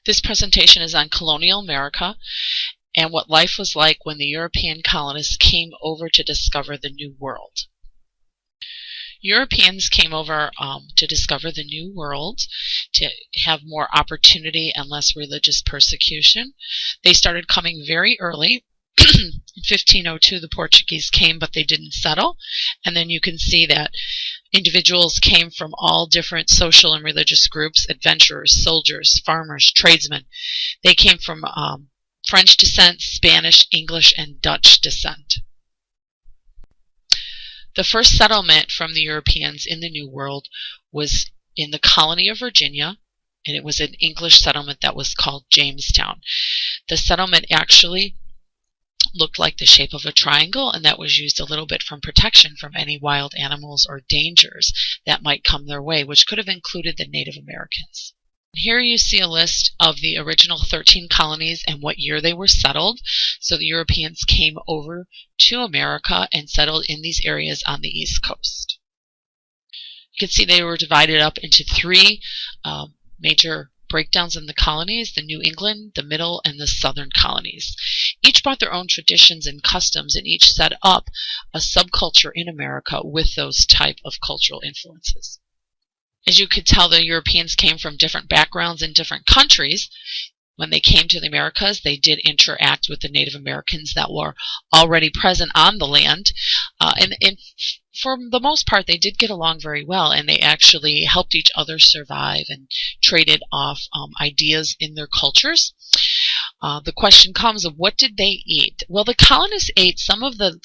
This presentation is on colonial America and what life was like when the European colonists came over to discover the New World. Europeans came over to discover the New World, to have more opportunity and less religious persecution. They started coming very early. In 1502 the Portuguese came, but they didn't settle. And then you can see that individuals came from all different social and religious groups: adventurers, soldiers, farmers, tradesmen. They came from French descent, Spanish, English, and Dutch descent. The first settlement from the Europeans in the New World was in the colony of Virginia, and it was an English settlement that was called Jamestown. The settlement actually looked like the shape of a triangle, and that was used a little bit from protection from any wild animals or dangers that might come their way, which could have included the Native Americans. Here you see a list of the original 13 colonies and what year they were settled. So the Europeans came over to America and settled in these areas on the East Coast. You can see they were divided up into three major breakdowns in the colonies: the New England, the Middle, and the Southern colonies. Each brought their own traditions and customs, and each set up a subculture in America with those type of cultural influences. As you could tell, the Europeans came from different backgrounds in different countries. When they came to the Americas, they did interact with the Native Americans that were already present on the land. And for the most part, they did get along very well, and they actually helped each other survive and traded off ideas in their cultures. The question comes of, what did they eat? Well, the colonists ate some of the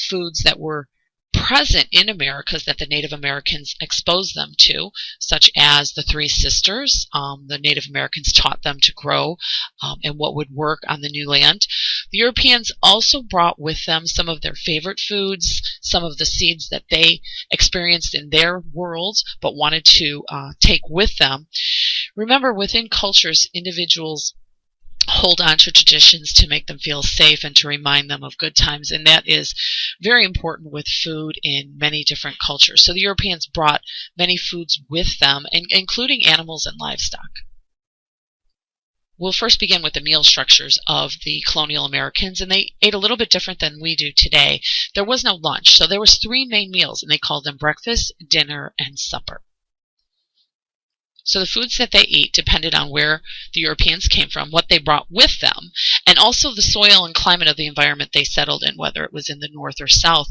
foods that were present in Americas that the Native Americans exposed them to, such as the Three Sisters. The Native Americans taught them to grow and what would work on the new land. The Europeans also brought with them some of their favorite foods, some of the seeds that they experienced in their worlds but wanted to take with them. Remember, within cultures, individuals hold on to traditions to make them feel safe and to remind them of good times, and that is very important with food in many different cultures. So the Europeans brought many foods with them, including animals and livestock. We'll first begin with the meal structures of the colonial Americans, and they ate a little bit different than we do today. There was no lunch, so there was three main meals, and they called them breakfast, dinner, and supper. So the foods that they eat depended on where the Europeans came from, what they brought with them, and also the soil and climate of the environment they settled in, whether it was in the north or south,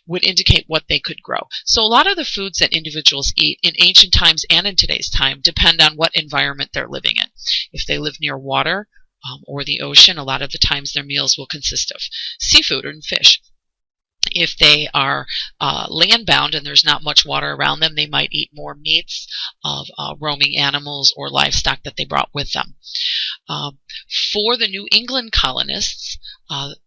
would indicate what they could grow. So a lot of the foods that individuals eat in ancient times and in today's time depend on what environment they're living in. If they live near water or the ocean, a lot of the times their meals will consist of seafood and fish. If they are land-bound and there's not much water around them, they might eat more meats of roaming animals or livestock that they brought with them. For the New England colonists,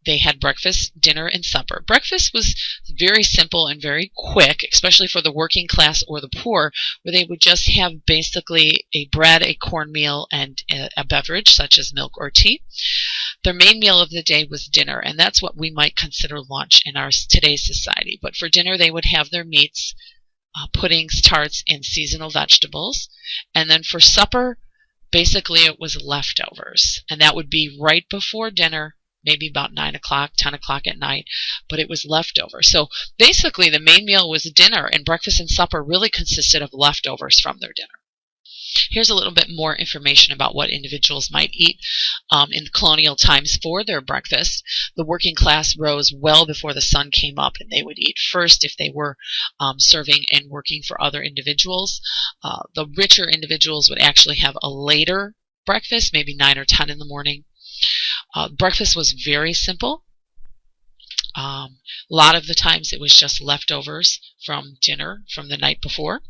they had breakfast, dinner, and supper. Breakfast was very simple and very quick, especially for the working class or the poor, where they would just have basically a bread, a cornmeal, and a beverage such as milk or tea. Their main meal of the day was dinner, and that's what we might consider lunch in our today's society. But for dinner, they would have their meats, puddings, tarts, and seasonal vegetables. And then for supper, basically it was leftovers, and that would be right before dinner, maybe about 9 o'clock, 10 o'clock at night, but it was leftover. So basically the main meal was dinner, and breakfast and supper really consisted of leftovers from their dinner. Here's a little bit more information about what individuals might eat in colonial times for their breakfast. The working class rose well before the sun came up, and they would eat first if they were serving and working for other individuals. The richer individuals would actually have a later breakfast, maybe 9 or 10 in the morning. Breakfast was very simple. A lot of the times it was just leftovers from dinner from the night before.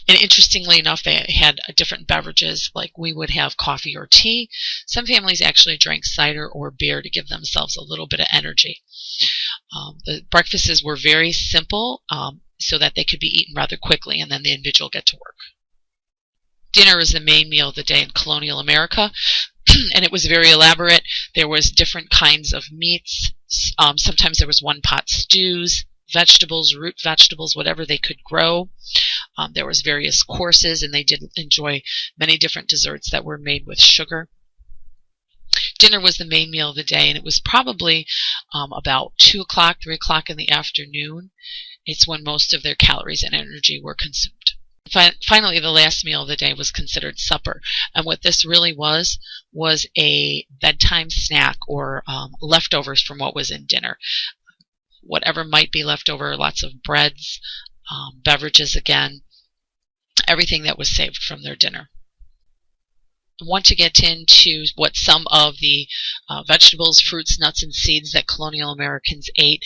And interestingly enough, they had different beverages, like we would have coffee or tea. Some families actually drank cider or beer to give themselves a little bit of energy. The breakfasts were very simple so that they could be eaten rather quickly, and then the individual get to work. Dinner is the main meal of the day in colonial America, and it was very elaborate. There was different kinds of meats. Sometimes there was one-pot stews, vegetables, root vegetables, whatever they could grow. There was various courses, and they did enjoy many different desserts that were made with sugar. Dinner was the main meal of the day, and it was probably about 2 o'clock, 3 o'clock in the afternoon. It's when most of their calories and energy were consumed. Finally, the last meal of the day was considered supper, and what this really was a bedtime snack, or leftovers from what was in dinner. Whatever might be left over, lots of breads, beverages again, everything that was saved from their dinner. I want to get into what some of the vegetables, fruits, nuts, and seeds that colonial Americans ate.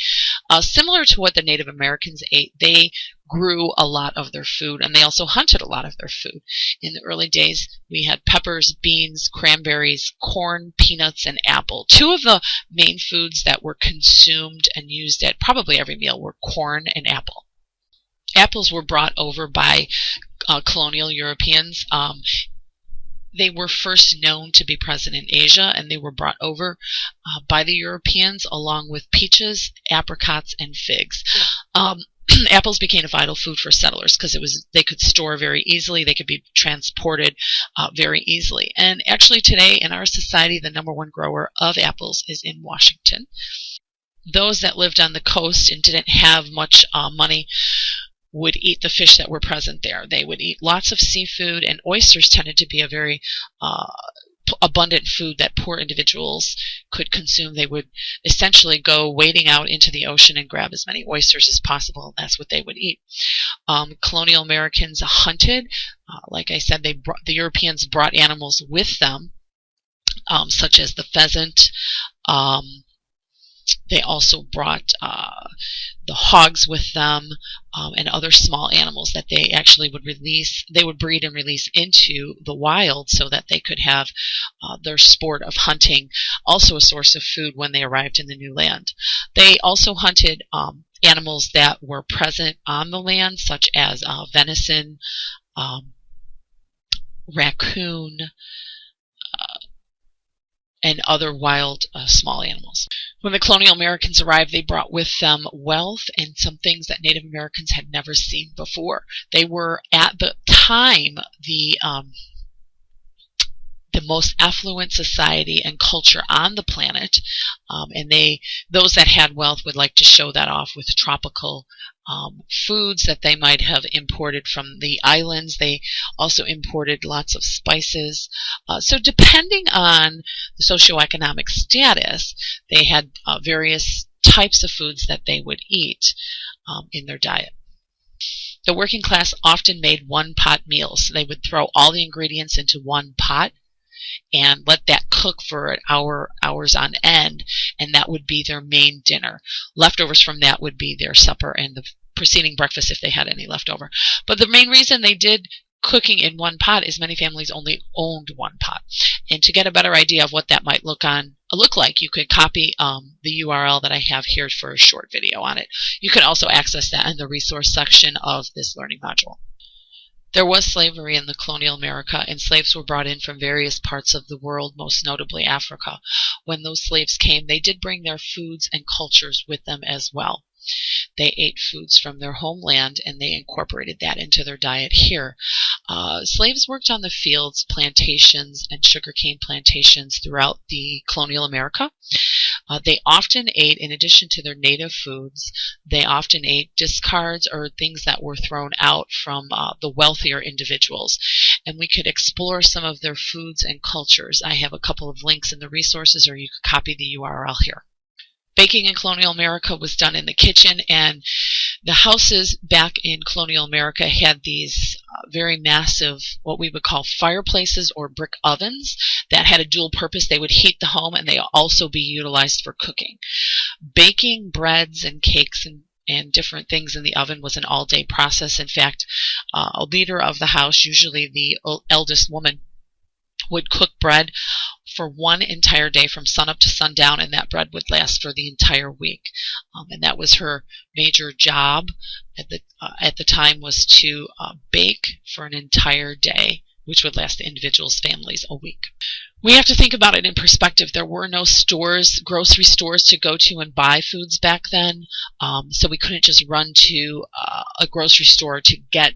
Similar to what the Native Americans ate, they grew a lot of their food, and they also hunted a lot of their food. In the early days, we had peppers, beans, cranberries, corn, peanuts, and apple. Two of the main foods that were consumed and used at probably every meal were corn and apple. Apples were brought over by colonial Europeans. They were first known to be present in Asia, and they were brought over by the Europeans along with peaches, apricots, and figs. Apples became a vital food for settlers because they could store very easily. They could be transported very easily. And actually today in our society, the #1 grower of apples is in Washington. Those that lived on the coast and didn't have much money would eat the fish that were present there. They would eat lots of seafood, and oysters tended to be a very abundant food that poor individuals could consume. They would essentially go wading out into the ocean and grab as many oysters as possible. That's what they would eat. Colonial Americans hunted. Like I said, the Europeans brought animals with them, such as the pheasant. They also brought the hogs with them, and other small animals that they actually would release. They would breed and release into the wild so that they could have their sport of hunting, also a source of food when they arrived in the new land. They also hunted animals that were present on the land, such as venison, raccoon, and other wild small animals. When the colonial Americans arrived, they brought with them wealth and some things that Native Americans had never seen before. They were, at the time, the most affluent society and culture on the planet, and those that had wealth would like to show that off with tropical foods that they might have imported from the islands. They also imported lots of spices. So depending on the socioeconomic status, they had various types of foods that they would eat in their diet. The working class often made one-pot meals. So they would throw all the ingredients into one pot and let that cook for hours on end, and that would be their main dinner. Leftovers from that would be their supper and the preceding breakfast if they had any left over. But the main reason they did cooking in one pot is many families only owned one pot. And to get a better idea of what that might look like, you could copy the URL that I have here for a short video on it. You can also access that in the resource section of this learning module. There was slavery in the colonial America, and slaves were brought in from various parts of the world, most notably Africa. When those slaves came, they did bring their foods and cultures with them as well. They ate foods from their homeland, and they incorporated that into their diet here. Slaves worked on the fields, plantations, and sugarcane plantations throughout the colonial America. They often ate, in addition to their native foods, they often ate discards or things that were thrown out from the wealthier individuals. And we could explore some of their foods and cultures. I have a couple of links in the resources, or you could copy the URL here. Baking in colonial America was done in the kitchen, and the houses back in colonial America had these very massive, what we would call fireplaces or brick ovens that had a dual purpose. They would heat the home, and they also be utilized for cooking. Baking breads and cakes and different things in the oven was an all-day process. In fact, a leader of the house, usually the eldest woman, would cook bread for one entire day from sunup to sundown, and that bread would last for the entire week. And that was her major job at the time, was to bake for an entire day, which would last the individual's families a week. We have to think about it in perspective. There were no stores, grocery stores to go to and buy foods back then. So we couldn't just run to a grocery store to get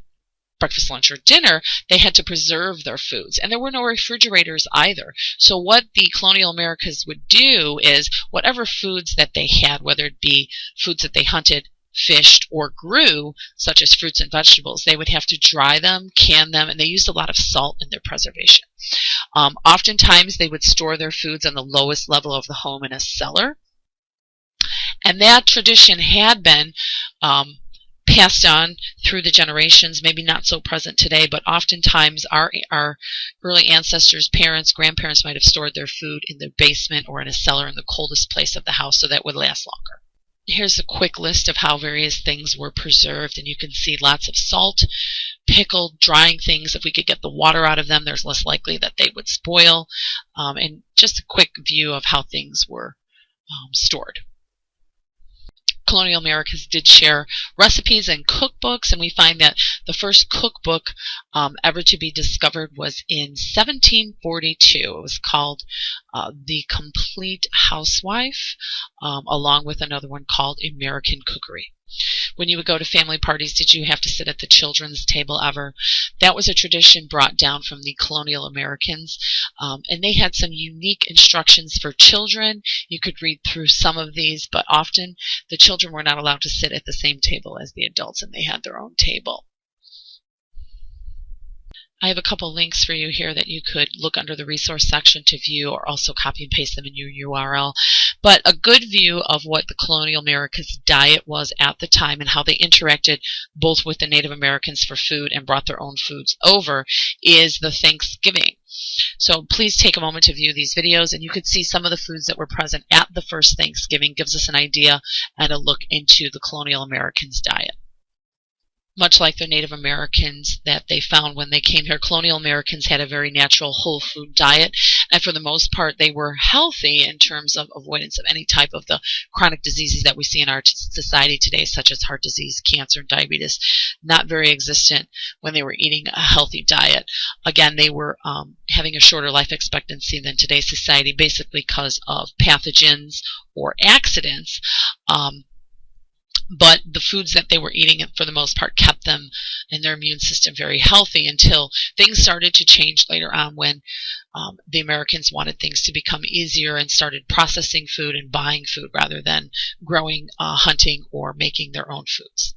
breakfast, lunch, or dinner. They had to preserve their foods. And there were no refrigerators either. So what the colonial Americas would do is whatever foods that they had, whether it be foods that they hunted, fished, or grew, such as fruits and vegetables, they would have to dry them, can them, and they used a lot of salt in their preservation. Oftentimes, they would store their foods on the lowest level of the home in a cellar. And that tradition had been passed on through the generations, maybe not so present today, but oftentimes our early ancestors, parents, grandparents might have stored their food in the basement or in a cellar in the coldest place of the house so that it would last longer. Here's a quick list of how various things were preserved, and you can see lots of salt, pickled, drying things. If we could get the water out of them, there's less likely that they would spoil, and just a quick view of how things were stored. Colonial Americas did share recipes and cookbooks, and we find that the first cookbook ever to be discovered was in 1742. It was called The Complete Housewife, along with another one called American Cookery. When you would go to family parties, did you have to sit at the children's table ever? That was a tradition brought down from the colonial Americans, and they had some unique instructions for children. You could read through some of these, but often the children were not allowed to sit at the same table as the adults, and they had their own table. I have a couple links for you here that you could look under the resource section to view, or also copy and paste them in your URL. But a good view of what the colonial Americas diet was at the time and how they interacted both with the Native Americans for food and brought their own foods over is the Thanksgiving. So please take a moment to view these videos, and you could see some of the foods that were present at the first Thanksgiving. Gives us an idea and a look into the colonial Americans' diet. Much like the Native Americans that they found when they came here, colonial Americans had a very natural whole food diet, and for the most part they were healthy in terms of avoidance of any type of the chronic diseases that we see in our society today, such as heart disease, cancer, and diabetes. Not very existent when they were eating a healthy diet. Again, they were having a shorter life expectancy than today's society, basically because of pathogens or accidents. But the foods that they were eating, for the most part, kept them and their immune system very healthy until things started to change later on when the Americans wanted things to become easier and started processing food and buying food rather than growing, hunting, or making their own foods.